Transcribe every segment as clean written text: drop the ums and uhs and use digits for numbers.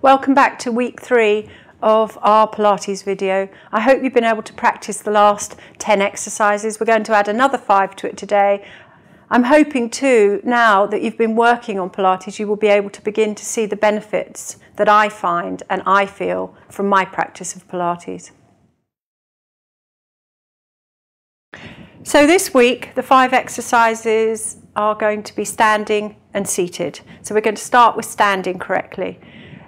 Welcome back to week 3 of our Pilates video. I hope you've been able to practice the last 10 exercises. We're going to add another 5 to it today. I'm hoping too, now that you've been working on Pilates, you will be able to begin to see the benefits that I find and I feel from my practice of Pilates. So this week, the 5 exercises are going to be standing and seated. So we're going to start with standing correctly.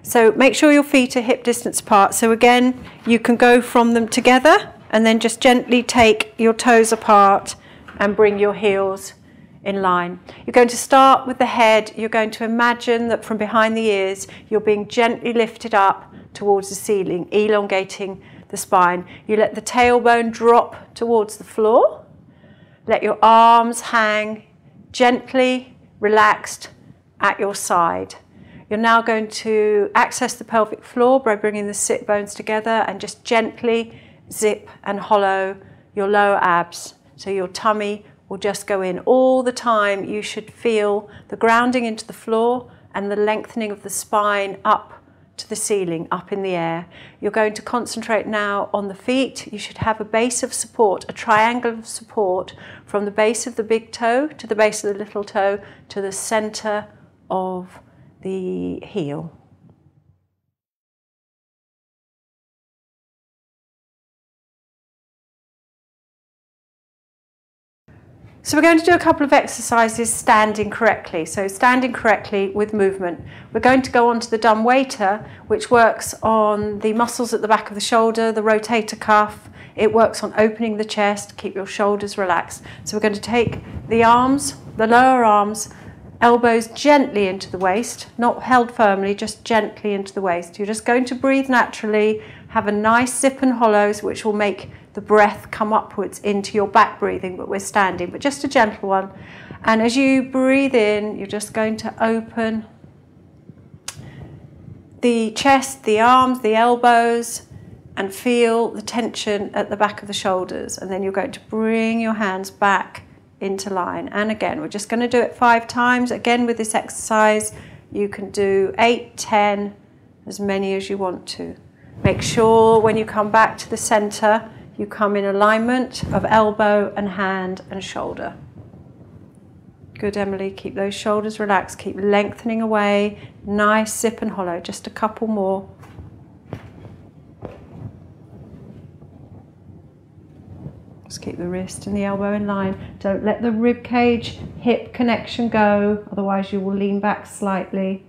So make sure your feet are hip distance apart. So again, you can go from them together and then just gently take your toes apart and bring your heels in line. You're going to start with the head. You're going to imagine that from behind the ears, you're being gently lifted up towards the ceiling, elongating the spine. You let the tailbone drop towards the floor. Let your arms hang gently, relaxed at your side. You're now going to access the pelvic floor by bringing the sit bones together and just gently zip and hollow your lower abs. So your tummy will just go in. All the time you should feel the grounding into the floor and the lengthening of the spine up to the ceiling, up in the air. You're going to concentrate now on the feet. You should have a base of support, a triangle of support from the base of the big toe to the base of the little toe to the center of the heel. So we're going to do a couple of exercises standing correctly. So standing correctly with movement. We're going to go on to the dumb waiter, which works on the muscles at the back of the shoulder, the rotator cuff. It works on opening the chest, keep your shoulders relaxed. So we're going to take the arms, the lower arms, elbows gently into the waist, not held firmly, just gently into the waist. You're just going to breathe naturally, have a nice zip and hollows, which will make the breath come upwards into your back breathing, but we're standing, but just a gentle one. And as you breathe in, you're just going to open the chest, the arms, the elbows, and feel the tension at the back of the shoulders. And then you're going to bring your hands back into line. And again, we're just going to do it 5 times. Again, with this exercise, you can do 8, 10, as many as you want to. Make sure when you come back to the center, you come in alignment of elbow and hand and shoulder. Good, Emily. Keep those shoulders relaxed. Keep lengthening away. Nice zip and hollow. Just a couple more. Just keep the wrist and the elbow in line. Don't let the rib cage hip connection go, otherwise you will lean back slightly.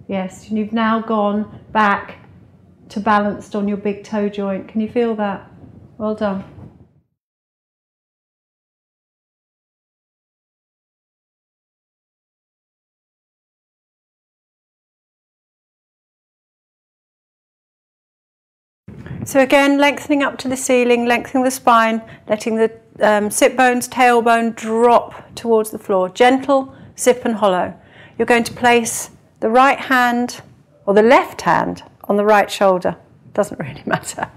Yes, and you've now gone back to balanced on your big toe joint. Can you feel that? Well done. So again, lengthening up to the ceiling, lengthening the spine, letting the sit bones, tailbone drop towards the floor. Gentle, zip and hollow. You're going to place the right hand or the left hand on the right shoulder. Doesn't really matter.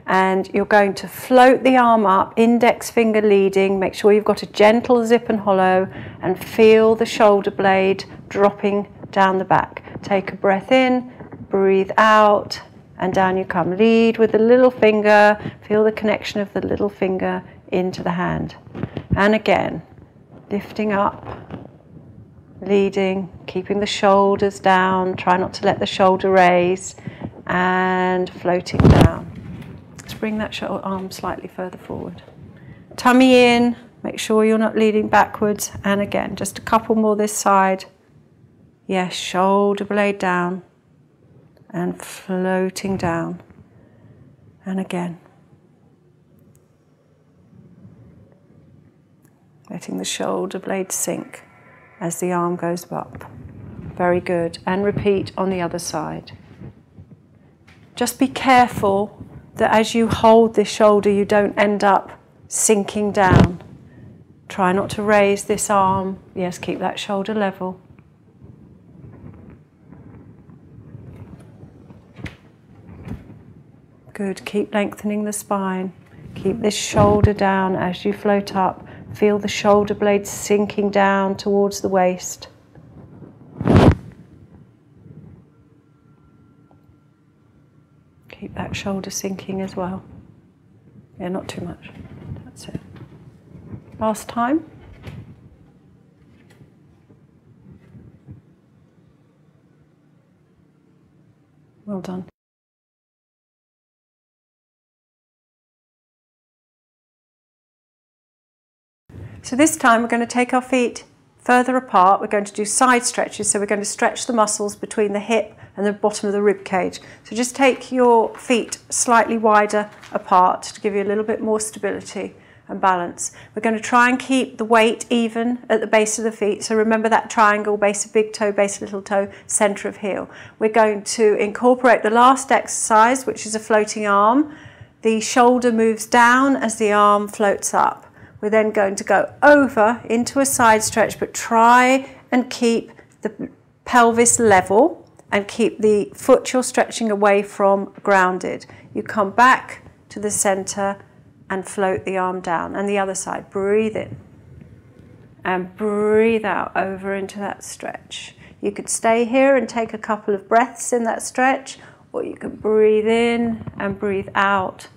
And you're going to float the arm up, index finger leading. Make sure you've got a gentle zip and hollow and feel the shoulder blade dropping down the back. Take a breath in, breathe out, and down you come. Lead with the little finger. Feel the connection of the little finger into the hand. And again, lifting up, leading, keeping the shoulders down. Try not to let the shoulder raise. And floating down. Let's bring that arm slightly further forward. Tummy in. Make sure you're not leaning backwards. And again, just a couple more this side. Yes, shoulder blade down. And floating down. And again. Letting the shoulder blade sink as the arm goes up. Very good. And repeat on the other side. Just be careful that as you hold this shoulder, you don't end up sinking down. Try not to raise this arm. Yes, keep that shoulder level. Good, keep lengthening the spine. Keep this shoulder down as you float up. Feel the shoulder blades sinking down towards the waist. shoulder sinking as well. Yeah, not too much. That's it. Last time. Well done. So this time we're going to take our feet further apart. We're going to do side stretches, so we're going to stretch the muscles between the hip and the bottom of the rib cage. So just take your feet slightly wider apart to give you a little bit more stability and balance. We're going to try and keep the weight even at the base of the feet. So remember that triangle, base of big toe, base of little toe, centre of heel. We're going to incorporate the last exercise, which is a floating arm. The shoulder moves down as the arm floats up. We're then going to go over into a side stretch, but try and keep the pelvis level and keep the foot you're stretching away from grounded. You come back to the centre and float the arm down. And the other side, breathe in and breathe out over into that stretch. You could stay here and take a couple of breaths in that stretch, or you can breathe in and breathe out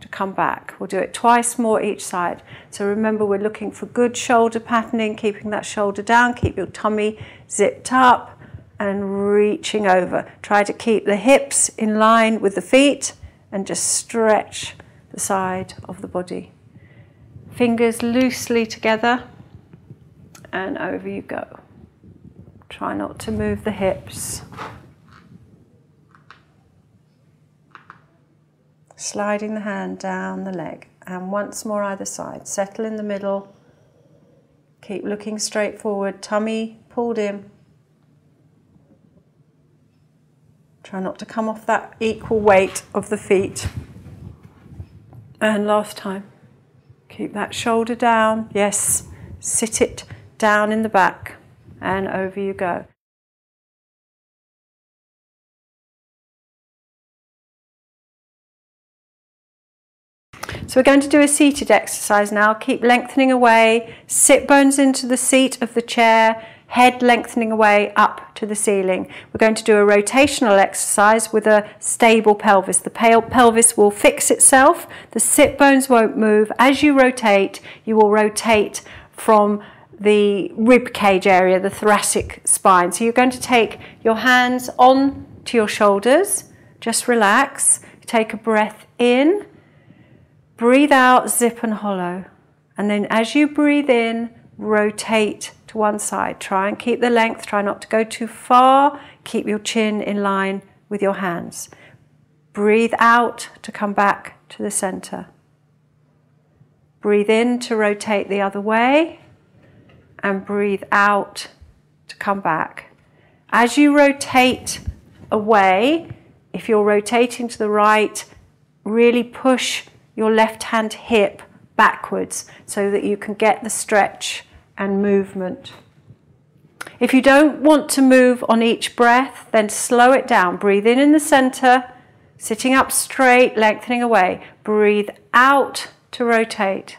to come back. We'll do it twice more each side. So remember, we're looking for good shoulder patterning, keeping that shoulder down, keep your tummy zipped up and reaching over. Try to keep the hips in line with the feet and just stretch the side of the body. Fingers loosely together and over you go. Try not to move the hips. Sliding the hand down the leg, and once more either side. Settle in the middle. Keep looking straight forward, tummy pulled in. Try not to come off that equal weight of the feet. And last time. Keep that shoulder down. Yes, sit it down in the back, and over you go. So we're going to do a seated exercise now. Keep lengthening away, sit bones into the seat of the chair, head lengthening away up to the ceiling. We're going to do a rotational exercise with a stable pelvis. The pelvis will fix itself, the sit bones won't move. As you rotate, you will rotate from the rib cage area, the thoracic spine. So you're going to take your hands on to your shoulders, just relax, take a breath in. Breathe out, zip and hollow. And then as you breathe in, rotate to one side. Try and keep the length, try not to go too far. Keep your chin in line with your hands. Breathe out to come back to the center. Breathe in to rotate the other way. And breathe out to come back. As you rotate away, if you're rotating to the right, really push your left hand hip backwards so that you can get the stretch and movement. If you don't want to move on each breath, then slow it down. Breathe in the center, sitting up straight, lengthening away. Breathe out to rotate.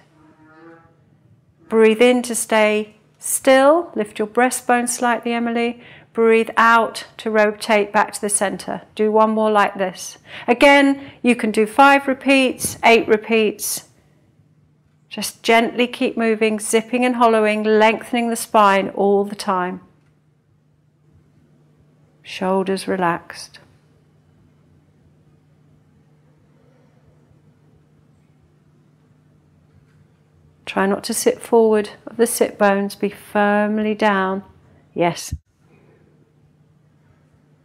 Breathe in to stay still. Lift your breastbone slightly, Emily. Breathe out to rotate back to the center. Do one more like this. Again, you can do 5 repeats, 8 repeats. Just gently keep moving, zipping and hollowing, lengthening the spine all the time. Shoulders relaxed. Try not to sit forward of the sit bones, be firmly down. Yes.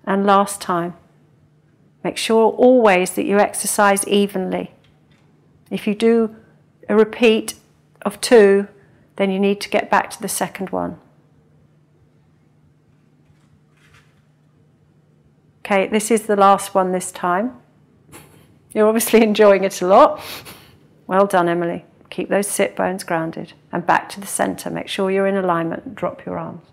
And last time. Make sure always that you exercise evenly. If you do a repeat of 2, then you need to get back to the second one. Okay, this is the last one this time. You're obviously enjoying it a lot. Well done, Emily. Keep those sit bones grounded. And back to the center. Make sure you're in alignment. Drop your arms.